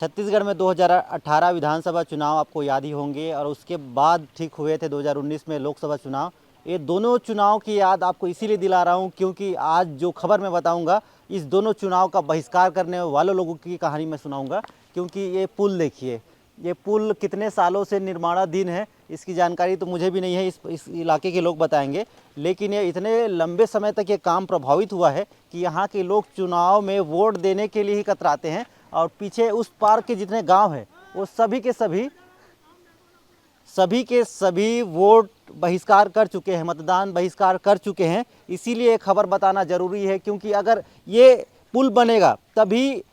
छत्तीसगढ़ में 2018 विधानसभा चुनाव आपको याद ही होंगे और उसके बाद ठीक हुए थे 2019 में लोकसभा चुनाव। ये दोनों चुनाव की याद आपको इसीलिए दिला रहा हूँ क्योंकि आज जो खबर मैं बताऊँगा इस दोनों चुनाव का बहिष्कार करने वालों लोगों की कहानी मैं सुनाऊँगा। क्योंकि ये पुल देखिए, ये पुल कितने सालों से निर्माणाधीन है इसकी जानकारी तो मुझे भी नहीं है, इस इलाके के लोग बताएंगे। लेकिन ये इतने लंबे समय तक ये काम प्रभावित हुआ है कि यहाँ के लोग चुनाव में वोट देने के लिए ही कतराते हैं और पीछे उस पार के जितने गांव हैं वो सभी के सभी वोट बहिष्कार कर चुके हैं, मतदान बहिष्कार कर चुके हैं। इसीलिए खबर बताना ज़रूरी है क्योंकि अगर ये पुल बनेगा तभी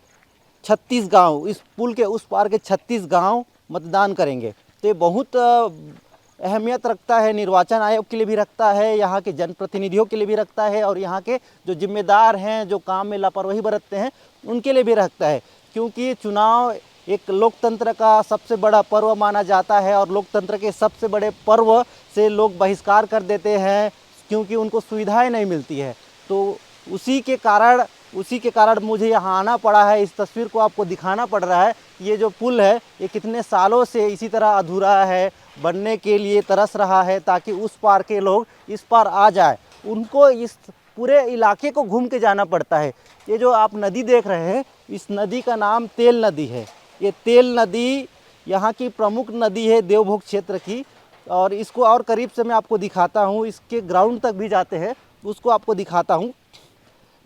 36 गांव, इस पुल के उस पार के 36 गांव मतदान करेंगे। तो ये बहुत अहमियत रखता है, निर्वाचन आयोग के लिए भी रखता है, यहाँ के जनप्रतिनिधियों के लिए भी रखता है और यहाँ के जो जिम्मेदार हैं, जो काम में लापरवाही बरतते हैं, उनके लिए भी रखता है। क्योंकि चुनाव एक लोकतंत्र का सबसे बड़ा पर्व माना जाता है और लोकतंत्र के सबसे बड़े पर्व से लोग बहिष्कार कर देते हैं क्योंकि उनको सुविधाएं नहीं मिलती है। तो उसी के कारण मुझे यहाँ आना पड़ा है, इस तस्वीर को आपको दिखाना पड़ रहा है। ये जो पुल है ये कितने सालों से इसी तरह अधूरा है, बनने के लिए तरस रहा है ताकि उस पार के लोग इस पार आ जाए। उनको इस पूरे इलाके को घूम के जाना पड़ता है। ये जो आप नदी देख रहे हैं इस नदी का नाम तेल नदी है। ये तेल नदी यहाँ की प्रमुख नदी है देवभोग क्षेत्र की और इसको और करीब से मैं आपको दिखाता हूँ, इसके ग्राउंड तक भी जाते हैं उसको आपको दिखाता हूँ।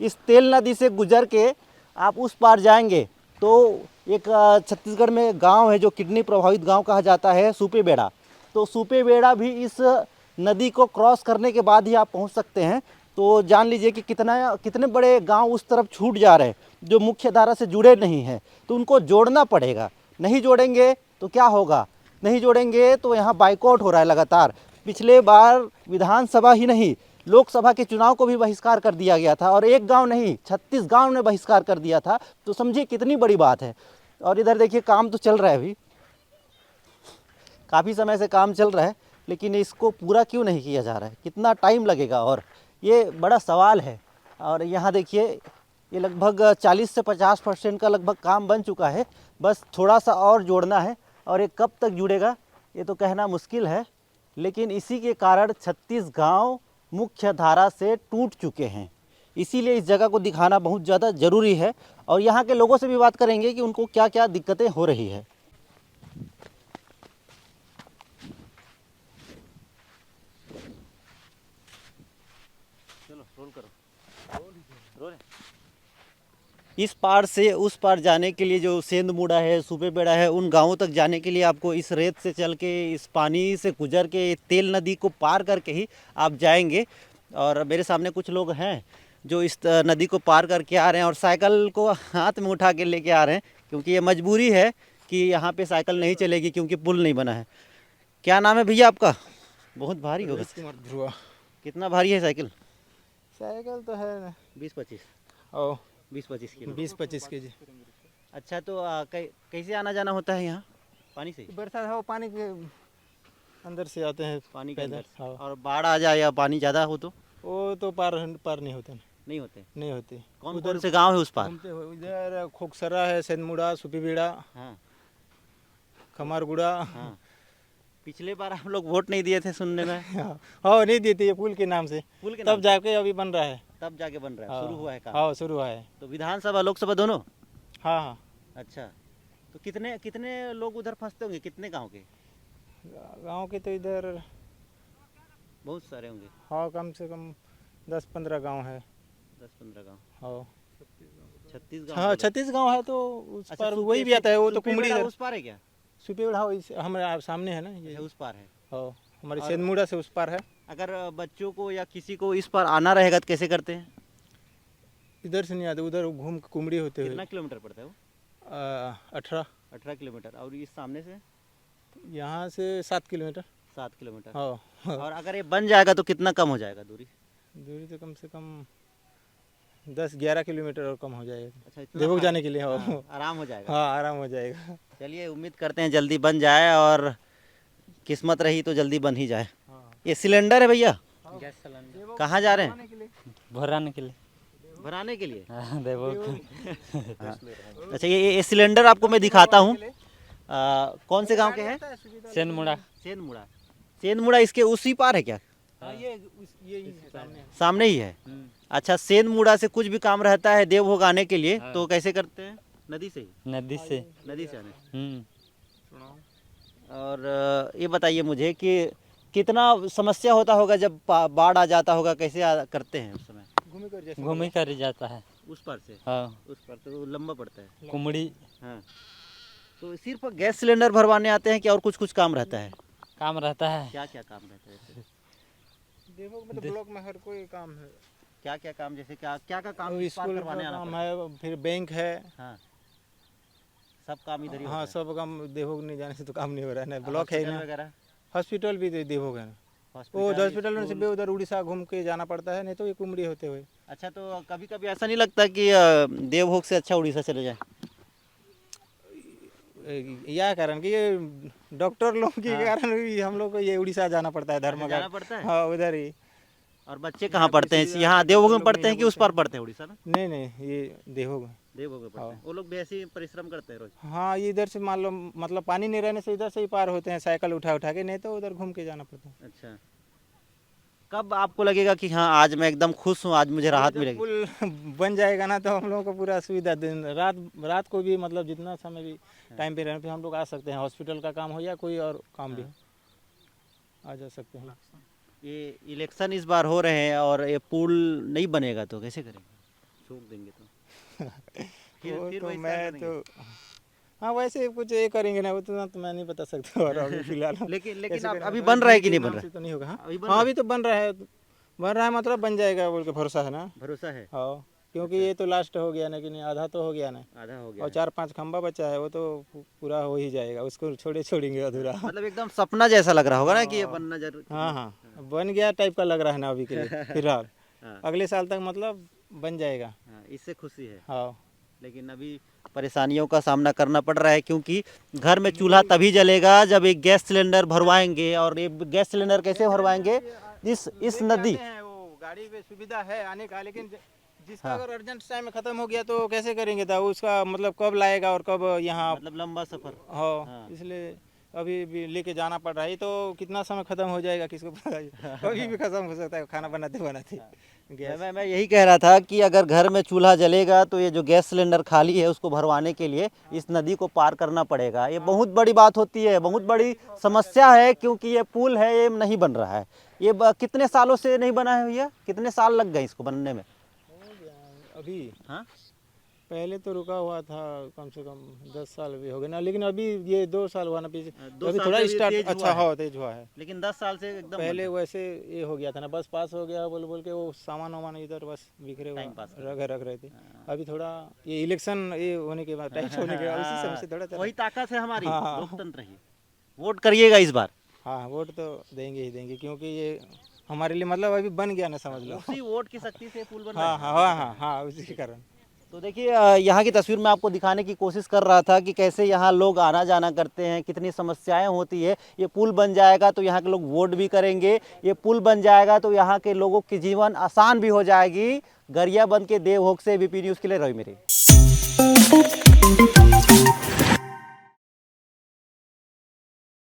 इस तेल नदी से गुजर के आप उस पार जाएंगे तो एक छत्तीसगढ़ में गांव है जो किडनी प्रभावित गांव कहा जाता है, सुपेबेड़ा। तो सुपेबेड़ा भी इस नदी को क्रॉस करने के बाद ही आप पहुंच सकते हैं। तो जान लीजिए कि कितने बड़े गांव उस तरफ छूट जा रहे हैं जो मुख्य धारा से जुड़े नहीं हैं। तो उनको जोड़ना पड़ेगा, नहीं जोड़ेंगे तो क्या होगा, नहीं जोड़ेंगे तो यहाँ बाइकआउट हो रहा है लगातार। पिछले बार विधानसभा ही नहीं लोकसभा के चुनाव को भी बहिष्कार कर दिया गया था और एक गांव नहीं 36 गांव ने बहिष्कार कर दिया था। तो समझिए कितनी बड़ी बात है। और इधर देखिए काम तो चल रहा है, अभी काफ़ी समय से काम चल रहा है लेकिन इसको पूरा क्यों नहीं किया जा रहा है, कितना टाइम लगेगा, और ये बड़ा सवाल है। और यहाँ देखिए ये लगभग 40 से 50% का लगभग काम बन चुका है, बस थोड़ा सा और जोड़ना है। और ये कब तक जुड़ेगा ये तो कहना मुश्किल है। लेकिन इसी के कारण 36 गांव मुख्य धारा से टूट चुके हैं, इसीलिए इस जगह को दिखाना बहुत ज़्यादा ज़रूरी है। और यहाँ के लोगों से भी बात करेंगे कि उनको क्या क्या दिक्कतें हो रही है। चलो रोल करो, रोल। इस पार से उस पार जाने के लिए जो सेंधमुड़ा है, सुपेबेड़ा है, उन गांवों तक जाने के लिए आपको इस रेत से चल के, इस पानी से गुजर के, तेल नदी को पार करके ही आप जाएंगे। और मेरे सामने कुछ लोग हैं जो इस नदी को पार करके आ रहे हैं और साइकिल को हाथ में उठा के लेके आ रहे हैं क्योंकि ये मजबूरी है कि यहाँ पे साइकिल नहीं चलेगी क्योंकि पुल नहीं बना है। क्या नाम है भैया आपका? बहुत भारी होगा। ध्रुवा। कितना भारी है साइकिल? साइकिल तो है 20-25। ओ 20-25 किलो। 20-25 केजी। अच्छा तो कैसे आना जाना होता है यहाँ? पानी से? बरसात हो पानी के अंदर से आते हैं पानी के पैदल। अंदर से। हाँ। और बाढ़ आ जाए या पानी ज़्यादा हो तो? वो तो पार नहीं होते। नहीं होते। नहीं होते। कौन कौन से गांव है उस पार? घूमते हो इधर खोखसरा है, सेंधमुड़ा, सुपीबेड़ा, हाँ खमारगुड़ा। हाँ। पिछले बार हम लोग वोट नहीं दिए थे सुनने में। हाँ नहीं देती है पुल के नाम से। पुल के नाम तब जाके अभी बन रहा है। तब जाके बन रहा है, शुरू हुआ है काम। हाँ शुरू हुआ है। तो विधानसभा लोकसभा दोनों? हाँ हाँ। अच्छा तो कितने कितने लोग उधर फंसते होंगे, कितने गांव के? गांव के तो इधर बहुत सारे होंगे। हाँ कम से कम 10-15 गांव है। 10-15 गांव। हाँ 36 गांव। हाँ 36 गांव है तो उस अच्छा, पर वही भी आता है। वो तो कुमड़ी उस पार है क्या? सुपेबेड़ा हमारे सामने है ना ये। उस पार है। हाँ हमारे सेंधमुड़ा से उस पार है। अगर बच्चों को या किसी को इस पार आना रहेगा तो कैसे करते हैं? इधर से नहीं आते, उधर घूम के कुमड़ी होते कितना हुए। किलोमीटर पड़ता है वो? 18 किलोमीटर। और इस सामने से? यहाँ से 7 किलोमीटर। 7 किलोमीटर। हाँ। और अगर ये बन जाएगा तो कितना कम हो जाएगा दूरी? दूरी तो कम से कम 10-11 किलोमीटर और कम हो जाएगा। अच्छा इतना देवभोग हाँ, जाने के लिए। हाँ हाँ, आराम हो जाएगा। हाँ आराम हो जाएगा। चलिए उम्मीद करते हैं जल्दी बन जाए और किस्मत रही तो जल्दी बन ही जाए। ये सिलेंडर है भैया, गैस सिलेंडर कहाँ जा रहे हैं? भराने के लिए। भराने के लिए। हाँ, देवभोग हाँ। अच्छा, ये सिलेंडर आपको मैं दिखाता हूँ। कौन से गांव के हैं? सेनमुड़ा। सेनमुड़ा। सेनमुड़ा इसके उसी पार है क्या? हाँ, ये सामने सामने ही है। अच्छा, सेनमुड़ा से कुछ भी काम रहता है देवभोग आने के लिए तो कैसे करते हैं? नदी से ही? नदी से। नदी से आने। हम्म। और ये बताइए मुझे कि कितना समस्या होता होगा जब बाढ़ आ जाता होगा, कैसे करते हैं उस समय? घूम ही कर जाता है। उस पार से? हाँ, उस पार तो लंबा पड़ता है। कुमड़ी हाँ, तो सिर्फ गैस सिलेंडर भरवाने आते हैं कि और कुछ कुछ काम रहता है? काम रहता है। क्या क्या काम रहता है ऐसे? देवभोग में तो ब्लॉक में हर कोई काम है। क्या क्या काम, जैसे क्या क्या का काम और इस पार स्कूल करवाने का आना काम पड़ता है? है, फिर बैंक है। हाँ, सब काम इधर ही हाँ, होता है? सब काम देवभोग नहीं जाने से तो काम नहीं हो रहा है ना। ब्लॉक है हॉस्पिटल ना। वगैरह? हॉस्पिटल भी देवभोग है ना। वो हॉस्पिटल में से भी उधर उड़ीसा घूम के जाना पड़ता है, नहीं तो ये कुमड़ी होते हुए। अच्छा, तो कभी कभी ऐसा नहीं लगता कि देवभोग से अच्छा उड़ीसा चले जाए? यह कारण कि ये डॉक्टर लोग के कारण भी हम लोग को ये उड़ीसा जाना पड़ता है, जाना धर्मगढ़। पड़ता है? हाँ, उधर ही। और बच्चे कहाँ पढ़ते हैं? यहाँ देवभोग में पढ़ते हैं कि उस पार पढ़ते हैं उड़ीसा में? नहीं नहीं, ये देवभोग में। देवभोग में पढ़ते हैं। वो लोग भी ऐसे ही परिश्रम करते हैं रोज? हाँ, ये इधर से मान लो, मतलब पानी नहीं रहने से इधर से ही पार होते हैं साइकिल उठा उठा के, नहीं तो उधर घूम के जाना पड़ता है। अच्छा, कब आपको लगेगा कि हाँ आज मैं एकदम खुश हूँ, आज मुझे राहत जब मिलेगी? पुल बन जाएगा ना तो हम लोगों को पूरा सुविधा, दिन रात को भी, मतलब जितना समय भी टाइम पे रहने पे हम लोग आ सकते हैं। हॉस्पिटल का काम हो या कोई और काम भी हो, आ जा सकते हैं। ये इलेक्शन इस बार हो रहे हैं और ये पुल नहीं बनेगा तो कैसे करेंगे? छोड़ देंगे तो? वो फिर तो वैसा मैं करेंगे? तो, हाँ, वैसे कुछ ये करेंगे ना, उतना तो मैं नहीं बता सकता। और अभी फिलहाल लेकिन कैसे आप करेंगे? अभी तो बन रहा है धीरे कि नहीं धीरे बन नाम रहा से है? तो नहीं होगा। हाँ, अभी बन हाँ, रहा अभी तो बन रहा है। बन रहा है मतलब बन जाएगा बोल के भरोसा है ना। भरोसा है? हाँ, क्योंकि ये तो लास्ट हो गया ना, कि नहीं, आधा तो हो गया ना। आधा हो गया और है। 4-5 खंबा बचा है, वो तो पूरा हो ही जाएगा, उसको छोड़ेंगे अधूरा। मतलब एकदम सपना जैसा लग रहा होगा ना कि ये बनना जरूर। हाँ हाँ, बन गया टाइप का लग रहा है ना अभी के लिए फिलहाल। हाँ, अगले साल तक मतलब बन जाएगा। हाँ, इससे खुशी है। हाँ, लेकिन अभी परेशानियों का सामना करना पड़ रहा है क्योंकि घर में चूल्हा तभी जलेगा जब एक गैस सिलेंडर भरवाएंगे। और ये गैस सिलेंडर कैसे भरवाएंगे? इस नदी, वो गाड़ी में सुविधा है आने का, लेकिन जिसका अगर अर्जेंट टाइम में खत्म हो गया तो कैसे करेंगे? था उसका मतलब कब लाएगा और कब यहाँ। मतलब लंबा सफर। हाँ, हाँ। इसलिए अभी भी लेके जाना पड़ रहा है। ये तो कितना समय खत्म हो जाएगा किसको पता है। कभी भी खत्म हो सकता है खाना बनाते बनाते गैस। मैं यही कह रहा था कि अगर घर में चूल्हा जलेगा तो ये जो गैस सिलेंडर खाली है उसको भरवाने के लिए इस नदी को पार करना पड़ेगा। ये बहुत बड़ी बात होती है, बहुत बड़ी समस्या है क्योंकि ये पुल है, ये नहीं बन रहा है। ये कितने सालों से नहीं बना है भैया? कितने साल लग गए इसको बनने में? अभी हाँ, पहले तो रुका हुआ था, कम से कम 10 साल भी हो गए ना, लेकिन अभी ये 2 साल हुआ ना पीछे। 2 अभी साल थोड़ा से भी स्टार्ट तेज हुआ अच्छा है। हो तेज हुआ है। लेकिन 10 साल से एकदम पहले वैसे ये हो गया था ना, बस पास हो गया बोल बोल के वो सामान वामान इधर बस बिखरे हुआ टाइम पास कर रख रहे थे। अभी थोड़ा ये इलेक्शन ये होने के बाद, टाइट होने के बाद उसी समय से थोड़ा चला। वही ताकत है हमारी, हाँ। लोकतंत्र ही। वोट करिएगा इस बार। हाँ, वोट तो देंगे ही देंगे, क्योंकि ये हमारे लिए मतलब अभी बन गया ना, समझ लो। उसी वोट की शक्ति से पुल बन रहा हाँ है। हाँ हाँ हाँ हाँ, उसी के कारण। तो देखिए यहाँ की तस्वीर मैं आपको दिखाने की कोशिश कर रहा था कि कैसे यहाँ लोग आना जाना करते हैं, कितनी समस्याएं होती है। ये पुल बन जाएगा तो यहाँ के लोग वोट भी करेंगे। ये पुल बन जाएगा तो यहाँ के लोगों की जीवन आसान भी हो जाएगी। गरियाबंद के देवभोग से VP न्यूज़ के लिए रवि मेरे।